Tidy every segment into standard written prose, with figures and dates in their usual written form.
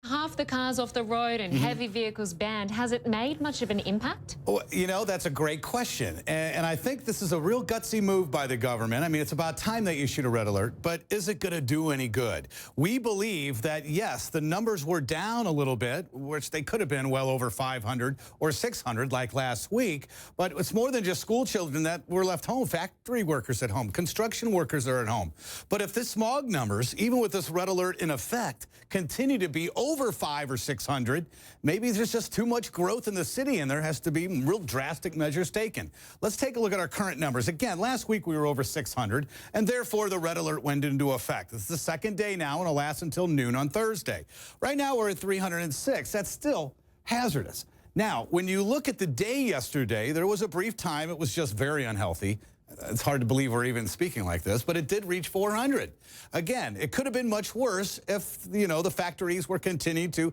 Half the cars off the road and heavy vehicles banned. Has it made much of an impact? Well, you know, that's a great question. And I think this is a real gutsy move by the government. I mean, it's about time they issued a red alert, but is it going to do any good? We believe that, yes, the numbers were down a little bit, which they could have been well over 500 or 600 like last week. But it's more than just school children that were left home. Factory workers at home. Construction workers are at home. But if the smog numbers, even with this red alert in effect, continue to be over 500 or 600, maybe there's just too much growth in the city and there has to be real drastic measures taken. Let's take a look at our current numbers. Again, last week we were over 600 and therefore the red alert went into effect. It's the second day now and it'll last until noon on Thursday. Right now we're at 306. That's still hazardous. Now, when you look at the day yesterday, there was a brief time it was just very unhealthy. It's hard to believe we're even speaking like this, but it did reach 400. Again, it could have been much worse if, you know, the factories were continuing to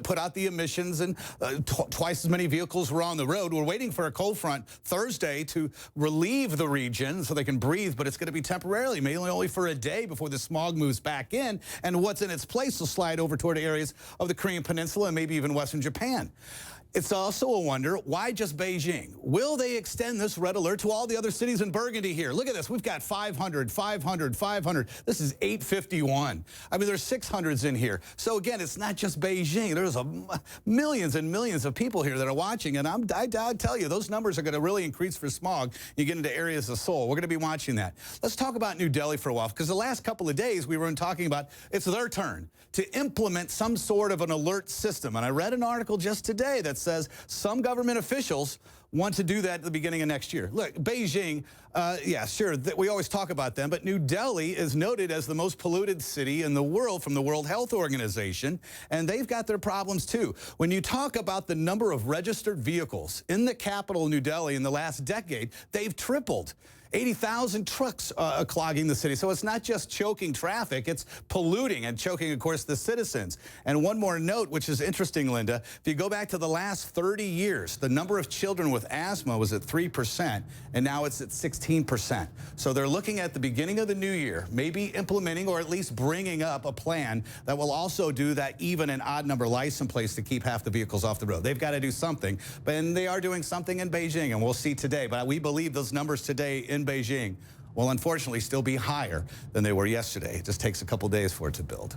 put out the emissions and twice as many vehicles were on the road. We're waiting for a cold front Thursday to relieve the region so they can breathe, but it's going to be temporarily, maybe only for a day before the smog moves back in, and what's in its place will slide over toward areas of the Korean Peninsula and maybe even Western Japan. It's also a wonder, why just Beijing? Will they extend this red alert to all the other cities in Burgundy here? Look at this. We've got 500, 500, 500. This is 851. I mean, there's 600s in here. So, again, it's not just Beijing. There's millions and millions of people here that are watching. And I tell you, those numbers are going to really increase for smog. You get into areas of Seoul. We're going to be watching that. Let's talk about New Delhi for a while, because the last couple of days we were talking about it's their turn to implement some sort of an alert system. And I read an article just today that says some government officials want to do that at the beginning of next year. Look, Beijing, yeah, sure, we always talk about them, but New Delhi is noted as the most polluted city in the world from the World Health Organization, and they've got their problems too. When you talk about the number of registered vehicles in the capital, New Delhi, in the last decade, they've tripled. 80,000 trucks clogging the city. So it's not just choking traffic, it's polluting and choking, of course, the citizens. And one more note, which is interesting, Linda, if you go back to the last 30 years, the number of children with asthma was at 3%, and now it's at 16%. So they're looking at the beginning of the new year, maybe implementing or at least bringing up a plan that will also do that even and odd number license plates to keep half the vehicles off the road. They've got to do something, and they are doing something in Beijing, and we'll see today. But we believe those numbers today in Beijing will unfortunately still be higher than they were yesterday. It just takes a couple days for it to build.